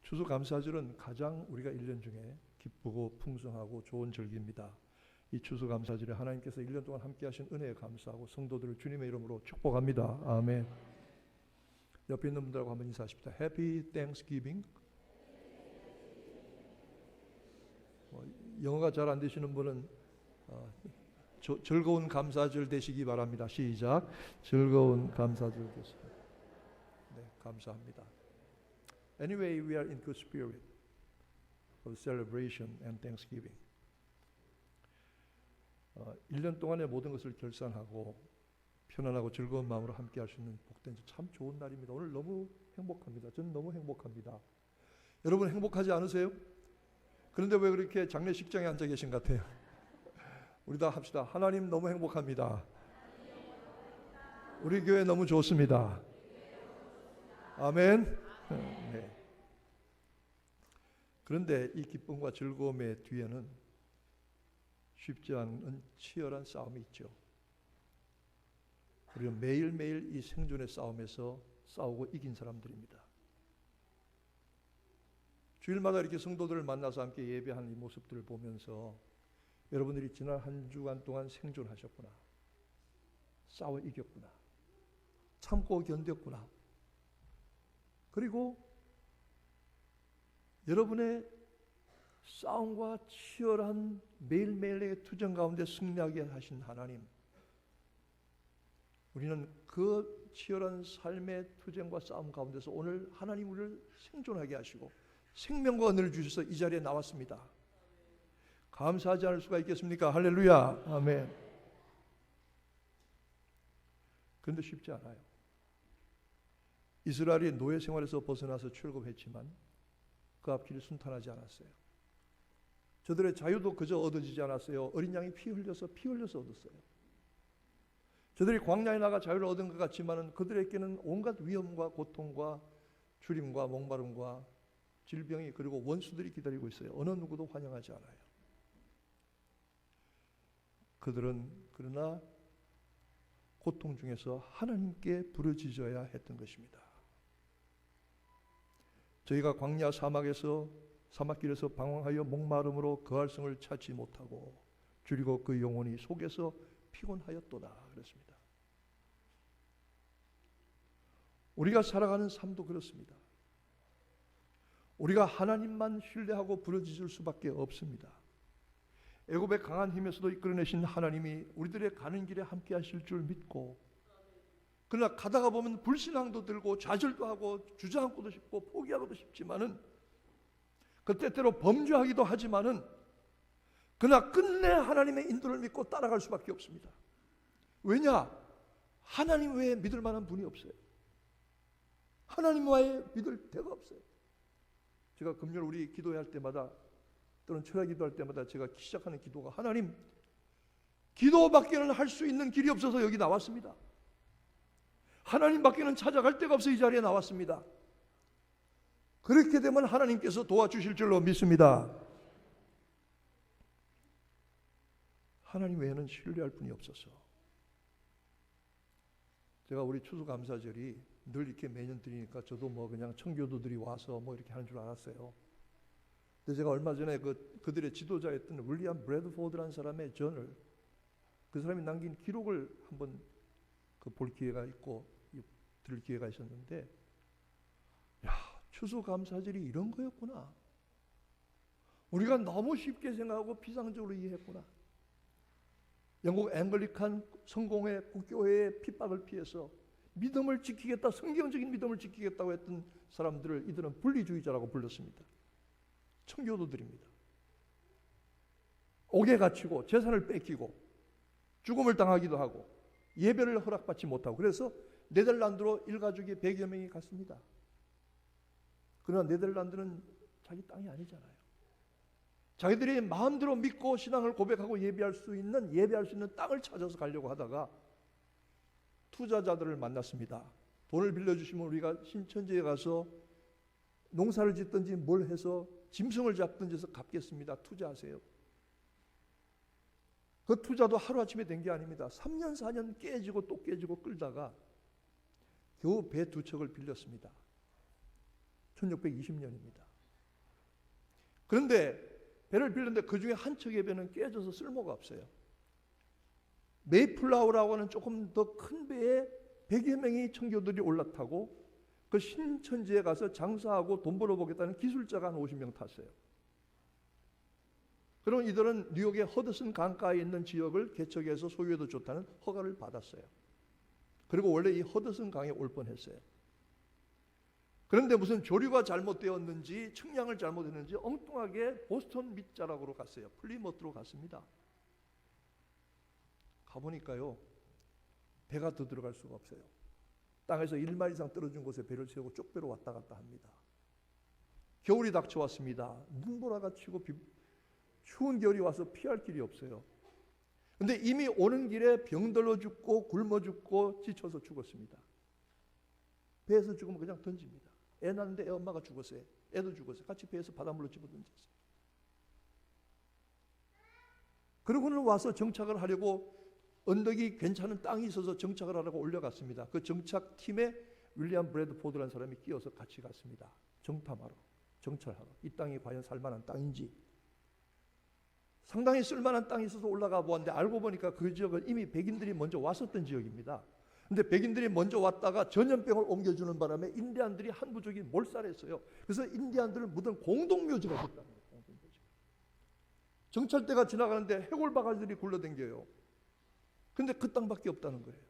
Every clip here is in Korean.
추수감사절은 가장 우리가 1년 중에 기쁘고 풍성하고 좋은 절기입니다. 이 추수감사절에 하나님께서 1년 동안 함께 하신 은혜에 감사하고 성도들을 주님의 이름으로 축복합니다. 아멘. 옆에 있는 분들하고 한번 인사하십시다. Happy Thanksgiving. 영어가 잘 안 되시는 분은 즐거운 감사절 되시기 바랍니다. 시작. 즐거운 감사절 되시기. 네, 감사합니다. Anyway, we are in good spirit of celebration and thanksgiving. 1년 동안의 모든 것을 결산하고 편안하고 즐거운 마음으로 함께 할 수 있는 복된 참 좋은 날입니다. 오늘 너무 행복합니다. 저는 너무 행복합니다. 여러분 행복하지 않으세요? 그런데 왜 그렇게 장례식장에 앉아 계신 것 같아요? 우리 다 합시다. 하나님 너무 행복합니다. 우리 교회 너무 좋습니다. 아멘. 네. 그런데 이 기쁨과 즐거움의 뒤에는 쉽지 않은 치열한 싸움이 있죠. 우리는 매일매일 이 생존의 싸움에서 싸우고 이긴 사람들입니다. 주일마다 이렇게 성도들을 만나서 함께 예배하는 이 모습들을 보면서 여러분들이 지난 한 주간 동안 생존하셨구나, 싸워 이겼구나, 참고 견뎠구나, 그리고 여러분의 싸움과 치열한 매일매일의 투쟁 가운데 승리하게 하신 하나님, 우리는 그 치열한 삶의 투쟁과 싸움 가운데서 오늘 하나님 우리를 생존하게 하시고 생명과 은혜를 주셔서 이 자리에 나왔습니다. 감사하지 않을 수가 있겠습니까? 할렐루야. 아멘. 그런데 쉽지 않아요. 이스라엘이 노예 생활에서 벗어나서 출애굽했지만 그 앞길이 순탄하지 않았어요. 저들의 자유도 그저 얻어지지 않았어요. 어린 양이 피 흘려서 얻었어요. 저들이 광야에 나가 자유를 얻은 것 같지만 그들에게는 온갖 위험과 고통과 주림과 목마름과 질병이 그리고 원수들이 기다리고 있어요. 어느 누구도 환영하지 않아요. 그들은 그러나 고통 중에서 하나님께 부르짖어야 했던 것입니다. 저희가 광야 사막길에서 방황하여 목마름으로 거할 성을 찾지 못하고 줄이고 그 영혼이 속에서 피곤하였도다 그랬습니다. 우리가 살아가는 삶도 그렇습니다. 우리가 하나님만 신뢰하고 부르짖을 수밖에 없습니다. 애굽의 강한 힘에서도 이끌어내신 하나님이 우리들의 가는 길에 함께 하실 줄 믿고, 그러나 가다가 보면 불신앙도 들고 좌절도 하고 주저앉고도 싶고 포기하고도 싶지만은, 그 때때로 범죄하기도 하지만은, 그러나 끝내 하나님의 인도를 믿고 따라갈 수밖에 없습니다. 왜냐? 하나님 외에 믿을 만한 분이 없어요. 하나님 외에 믿을 데가 없어요. 제가 금요일 우리 기도할 때마다 또는 철야 기도할 때마다 제가 시작하는 기도가, 하나님, 기도밖에는 할 수 있는 길이 없어서 여기 나왔습니다. 하나님밖에는 찾아갈 데가 없어 이 자리에 나왔습니다. 그렇게 되면 하나님께서 도와주실 줄로 믿습니다. 하나님 외에는 신뢰할 분이 없어서 제가 우리 추수감사절이 늘 이렇게 매년 드리니까 저도 뭐 그냥 청교도들이 와서 뭐 이렇게 하는 줄 알았어요. 근데 제가 얼마 전에 그들의 지도자였던 윌리엄 브래드포드라는 사람의 저널, 그 사람이 남긴 기록을 한번 볼 기회가 있고 들을 기회가 있었는데, 야, 추수감사절이 이런 거였구나. 우리가 너무 쉽게 생각하고 피상적으로 이해했구나. 영국 앵글리칸 성공회 국교회의 핍박을 피해서 믿음을 지키겠다, 성경적인 믿음을 지키겠다고 했던 사람들을 이들은 분리주의자라고 불렀습니다. 청교도들입니다. 옥에 갇히고 재산을 뺏기고 죽음을 당하기도 하고 예배를 허락받지 못하고, 그래서 네덜란드로 일가족이 100여 명이 갔습니다. 그러나 네덜란드는 자기 땅이 아니잖아요. 자기들이 마음대로 믿고 신앙을 고백하고 예배할 수 있는 땅을 찾아서 가려고 하다가 투자자들을 만났습니다. 돈을 빌려주시면 우리가 신천지에 가서 농사를 짓든지 뭘 해서 짐승을 잡든지 해서 갚겠습니다. 투자하세요. 그 투자도 하루아침에 된 게 아닙니다. 3년 4년 깨지고 또 깨지고 끌다가 겨우 배 2척을 빌렸습니다. 1620년입니다. 그런데 배를 빌렸는데 그 중에 한 척의 배는 깨져서 쓸모가 없어요. 메이플라워라고 하는 조금 더 큰 배에 100여 명의 청교들이 올라타고 그 신천지에 가서 장사하고 돈 벌어보겠다는 기술자가 한 50명 탔어요. 그럼 이들은 뉴욕의 허드슨 강가에 있는 지역을 개척해서 소유해도 좋다는 허가를 받았어요. 그리고 원래 이 허드슨 강에 올 뻔했어요. 그런데 무슨 조류가 잘못되었는지 측량을 잘못했는지 엉뚱하게 보스턴 밑자락으로 갔어요. 플리머스로 갔습니다. 가보니까요, 배가 더 들어갈 수가 없어요. 땅에서 1마일 이상 떨어진 곳에 배를 세우고 쪽배로 왔다 갔다 합니다. 겨울이 닥쳐왔습니다. 눈보라가 치고 추운 겨울이 와서 피할 길이 없어요. 근데 이미 오는 길에 병들어 죽고 굶어 죽고 지쳐서 죽었습니다. 배에서 죽으면 그냥 던집니다. 애 낳는데 애 엄마가 죽었어요. 애도 죽었어요. 같이 배에서 바닷물로 집어던졌어요. 그러고는 와서 정착을 하려고 언덕이 괜찮은 땅이 있어서 정착을 하려고 올라갔습니다. 그 정착팀에 윌리엄 브래드포드라는 사람이 끼어서 같이 갔습니다. 정탐하러, 정찰하러. 이 땅이 과연 살만한 땅인지. 상당히 쓸만한 땅이 있어서 올라가 보았는데 알고 보니까 그 지역은 이미 백인들이 먼저 왔었던 지역입니다. 근데 백인들이 먼저 왔다가 전염병을 옮겨주는 바람에 인디안들이 한 부족이 몰살했어요. 그래서 인디안들을 묻은 공동묘지가 됐다는 거예요. 정찰대가 지나가는데 해골 바가지들이 굴러댕겨요. 근데 그 땅밖에 없다는 거예요.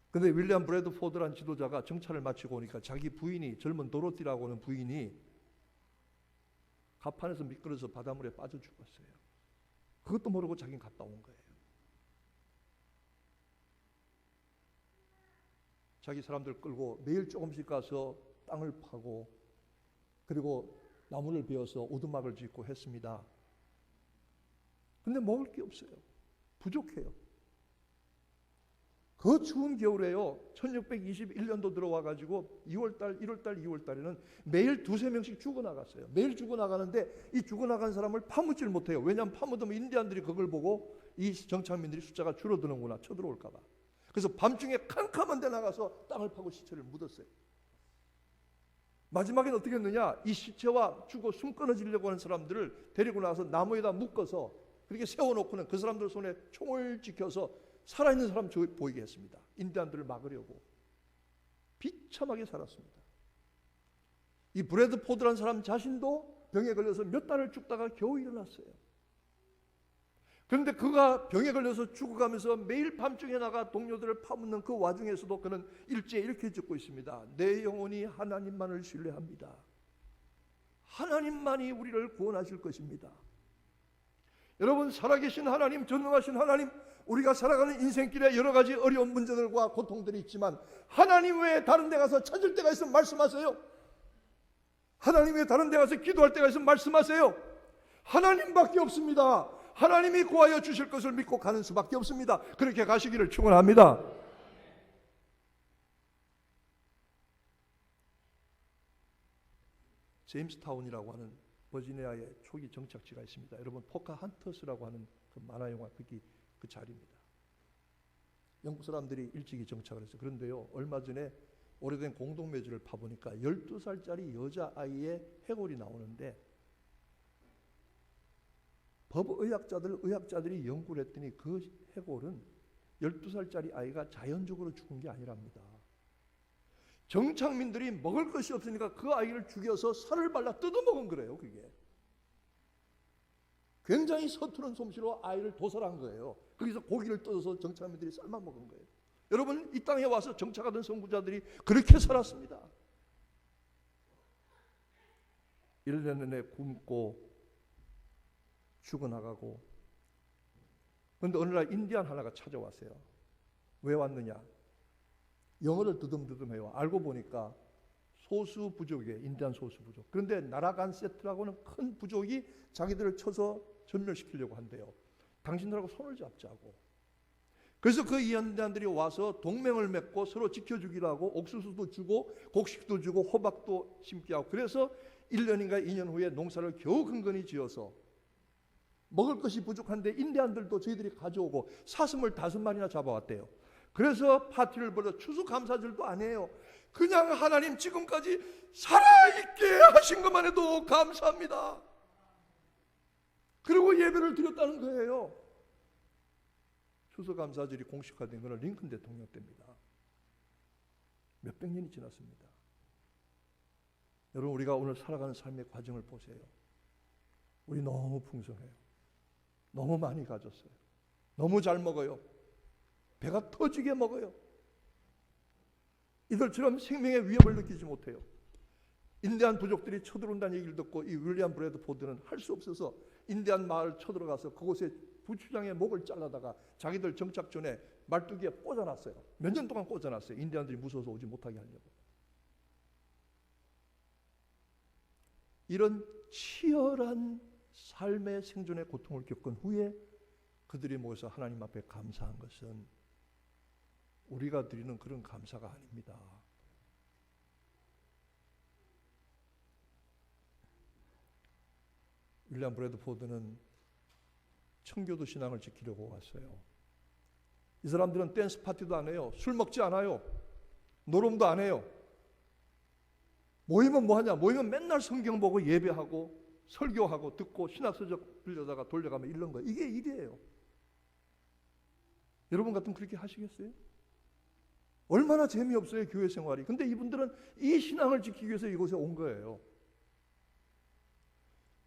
근데 윌리엄 브래드포드라는 지도자가 정찰을 마치고 오니까 자기 부인이, 젊은 도로티라고 하는 부인이 갑판에서 미끄러져서 바닷물에 빠져 죽었어요. 그것도 모르고 자기는 갔다 온 거예요. 자기 사람들 끌고 매일 조금씩 가서 땅을 파고 그리고 나무를 베어서 오두막을 짓고 했습니다. 근데 먹을 게 없어요. 부족해요. 그 추운 겨울에요. 1621년도 들어와가지고 2월달, 1월달, 2월달에는 매일 두세 명씩 죽어나갔어요. 매일 죽어나가는데 이 죽어나간 사람을 파묻질 못해요. 왜냐하면 파묻으면 인디안들이 그걸 보고 이 정착민들이 숫자가 줄어드는구나, 쳐들어올까봐. 그래서 밤중에 캄캄한 데 나가서 땅을 파고 시체를 묻었어요. 마지막엔 어떻게 했느냐? 이 시체와 죽어 숨 끊어지려고 하는 사람들을 데리고 나서 나무에다 묶어서 그렇게 세워놓고는 그 사람들 손에 총을 지켜서 살아있는 사람 보이게 했습니다. 인디안들을 막으려고. 비참하게 살았습니다. 이 브래드포드라는 사람 자신도 병에 걸려서 몇 달을 죽다가 겨우 일어났어요. 그런데 그가 병에 걸려서 죽어가면서 매일 밤중에 나가 동료들을 파묻는 그 와중에서도 그는 일지에 이렇게 적고 있습니다. 내 영혼이 하나님만을 신뢰합니다. 하나님만이 우리를 구원하실 것입니다. 여러분, 살아계신 하나님, 전능하신 하나님, 우리가 살아가는 인생길에 여러 가지 어려운 문제들과 고통들이 있지만 하나님 외에 다른 데 가서 찾을 때가 있으면 말씀하세요. 하나님 외에 다른 데 가서 기도할 때가 있으면 말씀하세요. 하나님밖에 없습니다. 하나님이 구하여 주실 것을 믿고 가는 수밖에 없습니다. 그렇게 가시기를 축원합니다. 제임스타운이라고 하는 버지니아의 초기 정착지가 있습니다. 여러분, 포카한터스라고 하는 그 만화 영화 그 자리입니다. 영국 사람들이 일찍이 정착을 했어요. 그런데요, 얼마 전에 오래된 공동묘지를 파보니까 12살짜리 여자아이의 해골이 나오는데 의학자들이 연구를 했더니 그 해골은 12살짜리 아이가 자연적으로 죽은 게 아니랍니다. 정착민들이 먹을 것이 없으니까 그 아이를 죽여서 살을 발라 뜯어먹은 거래요. 그게 굉장히 서투른 솜씨로 아이를 도살한 거예요. 거기서 고기를 뜯어서 정착민들이 삶아 먹은 거예요. 여러분, 이 땅에 와서 정착하던 선구자들이 그렇게 살았습니다. 1년 내내 굶고 죽어나가고. 그런데 어느 날 인디안 하나가 찾아왔어요. 왜 왔느냐? 영어를 드듬드듬해요. 알고 보니까 소수 부족이에요. 인디안 소수 부족. 그런데 나라간 세트라고 하는 큰 부족이 자기들을 쳐서 전멸시키려고 한대요. 당신들하고 손을 잡자고. 그래서 그 인디안들이 와서 동맹을 맺고 서로 지켜주기로 하고 옥수수도 주고 곡식도 주고 호박도 심게 하고, 그래서 1년인가 2년 후에 농사를 겨우 근근히 지어서 먹을 것이 부족한데 인디안들도 저희들이 가져오고 사슴을 5마리나 잡아왔대요. 그래서 파티를 벌여 추수감사절도 안 해요. 그냥 하나님 지금까지 살아있게 하신 것만 해도 감사합니다. 그리고 예배를 드렸다는 거예요. 추수감사절이 공식화된 것은 링컨 대통령 때입니다. 몇백 년이 지났습니다. 여러분, 우리가 오늘 살아가는 삶의 과정을 보세요. 우리 너무 풍성해요. 너무 많이 가졌어요. 너무 잘 먹어요. 배가 터지게 먹어요. 이들처럼 생명의 위협을 느끼지 못해요. 인디안 부족들이 쳐들어온다는 얘기를 듣고 이 윌리엄 브래드포드는 할 수 없어서 인디안 마을 쳐들어가서 그곳에 부추장의 목을 잘라다가 자기들 정착 전에 말뚝에 꽂아놨어요. 몇 년 동안 꽂아놨어요. 인디안들이 무서워서 오지 못하게 하려고. 이런 치열한 삶의 생존의 고통을 겪은 후에 그들이 모여서 하나님 앞에 감사한 것은 우리가 드리는 그런 감사가 아닙니다. 윌리엄 브래드포드는 청교도 신앙을 지키려고 왔어요. 이 사람들은 댄스 파티도 안 해요. 술 먹지 않아요. 노름도 안 해요. 모이면 뭐 하냐? 모이면 맨날 성경 보고 예배하고 설교하고 듣고 신학서적 빌려다가 돌려가면 이런 거예요. 이게 일이에요. 여러분 같으면 그렇게 하시겠어요? 얼마나 재미없어요, 교회 생활이. 근데 이분들은 이 신앙을 지키기 위해서 이곳에 온 거예요.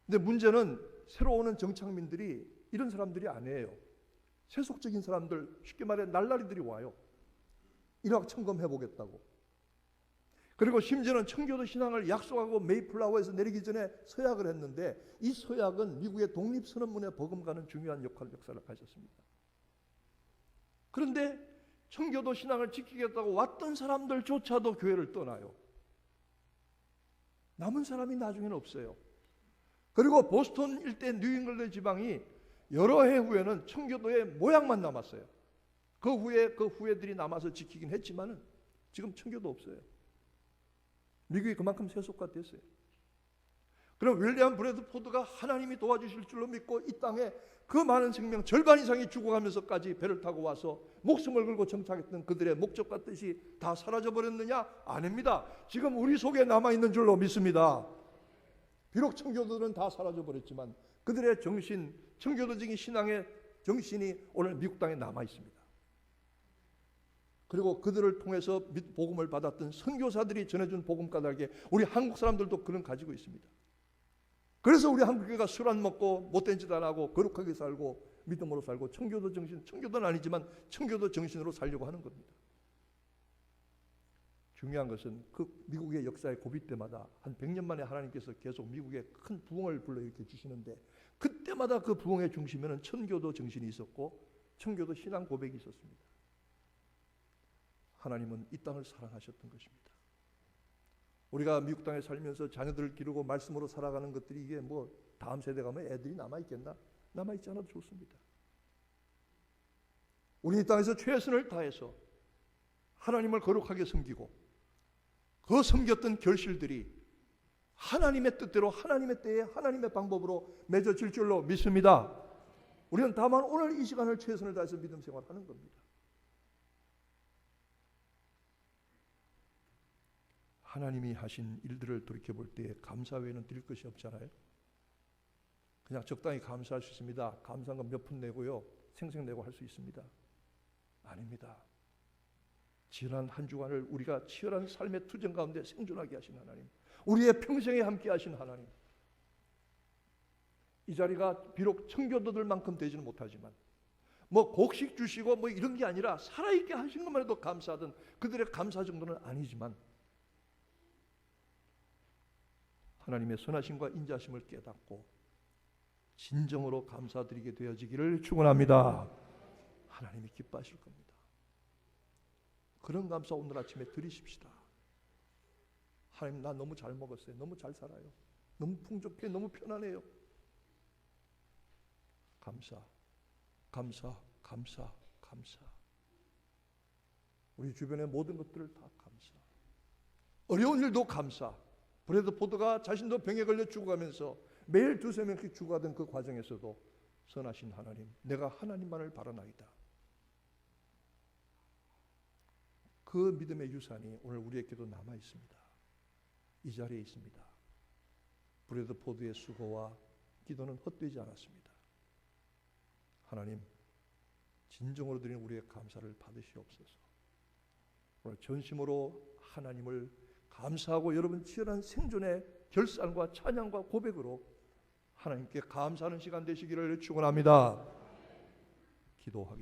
근데 문제는 새로 오는 정착민들이 이런 사람들이 아니에요. 세속적인 사람들, 쉽게 말해 날라리들이 와요. 일확천금해보겠다고. 그리고 심지어는 청교도 신앙을 약속하고 메이플라워에서 내리기 전에 서약을 했는데 이 서약은 미국의 독립선언문에 버금가는 중요한 역사를 가졌습니다. 그런데 청교도 신앙을 지키겠다고 왔던 사람들조차도 교회를 떠나요. 남은 사람이 나중에는 없어요. 그리고 보스턴 일대 뉴잉글랜드 지방이 여러 해 후에는 청교도의 모양만 남았어요. 그 후에 그 후예들이 남아서 지키긴 했지만은 지금 청교도 없어요. 미국이 그만큼 세속화됐어요. 그럼 윌리엄 브래드포드가 하나님이 도와주실 줄로 믿고 이 땅에 그 많은 생명 절반 이상이 죽어가면서까지 배를 타고 와서 목숨을 걸고 정착했던 그들의 목적과 뜻이 다 사라져버렸느냐? 아닙니다. 지금 우리 속에 남아있는 줄로 믿습니다. 비록 청교도들은 다 사라져버렸지만 그들의 정신, 청교도적인 신앙의 정신이 오늘 미국 땅에 남아있습니다. 그리고 그들을 통해서 복음을 받았던 선교사들이 전해준 복음 까닭에 우리 한국 사람들도 그런 가지고 있습니다. 그래서 우리 한국교회가 술 안 먹고 못된 짓 안 하고 거룩하게 살고 믿음으로 살고 청교도 정신, 청교도는 아니지만 청교도 정신으로 살려고 하는 겁니다. 중요한 것은 그 미국의 역사의 고비 때마다 한 100년 만에 하나님께서 계속 미국에 큰 부흥을 불러일으켜 주시는데 그때마다 그 부흥의 중심에는 청교도 정신이 있었고 청교도 신앙 고백이 있었습니다. 하나님은 이 땅을 사랑하셨던 것입니다. 우리가 미국 땅에 살면서 자녀들을 기르고 말씀으로 살아가는 것들이 이게 뭐 다음 세대 가면 애들이 남아있겠나? 남아있지 않아도 좋습니다. 우리 이 땅에서 최선을 다해서 하나님을 거룩하게 섬기고 그 섬겼던 결실들이 하나님의 뜻대로 하나님의 때에 하나님의 방법으로 맺어질 줄로 믿습니다. 우리는 다만 오늘 이 시간을 최선을 다해서 믿음 생활하는 겁니다. 하나님이 하신 일들을 돌이켜볼 때 감사 외에는 드릴 것이 없잖아요. 그냥 적당히 감사할 수 있습니다. 감사한 건 몇 푼 내고요. 생색내고 할 수 있습니다. 아닙니다. 지난 한 주간을 우리가 치열한 삶의 투쟁 가운데 생존하게 하신 하나님, 우리의 평생에 함께 하신 하나님, 이 자리가 비록 청교도들만큼 되지는 못하지만 뭐 곡식 주시고 뭐 이런 게 아니라 살아있게 하신 것만 해도 감사하던 그들의 감사 정도는 아니지만 하나님의 선하심과 인자심을 깨닫고 진정으로 감사드리게 되어지기를 축원합니다. 하나님이 기뻐하실 겁니다. 그런 감사 오늘 아침에 드리십시다. 하나님, 나 너무 잘 먹었어요. 너무 잘 살아요. 너무 풍족해. 너무 편안해요. 감사, 감사, 감사, 감사. 우리 주변의 모든 것들을 다 감사. 어려운 일도 감사. 브래드포드가 자신도 병에 걸려 죽어가면서 매일 두세 명씩 죽어가던 그 과정에서도 선하신 하나님, 내가 하나님만을 바라나이다. 그 믿음의 유산이 오늘 우리에게도 남아 있습니다. 이 자리에 있습니다. 브래드포드의 수고와 기도는 헛되지 않았습니다. 하나님, 진정으로 드리는 우리의 감사를 받으시옵소서. 오늘 전심으로 하나님을 감사하고 여러분 치열한 생존의 결산과 찬양과 고백으로 하나님께 감사하는 시간 되시기를 축원합니다. 기도하겠습니다.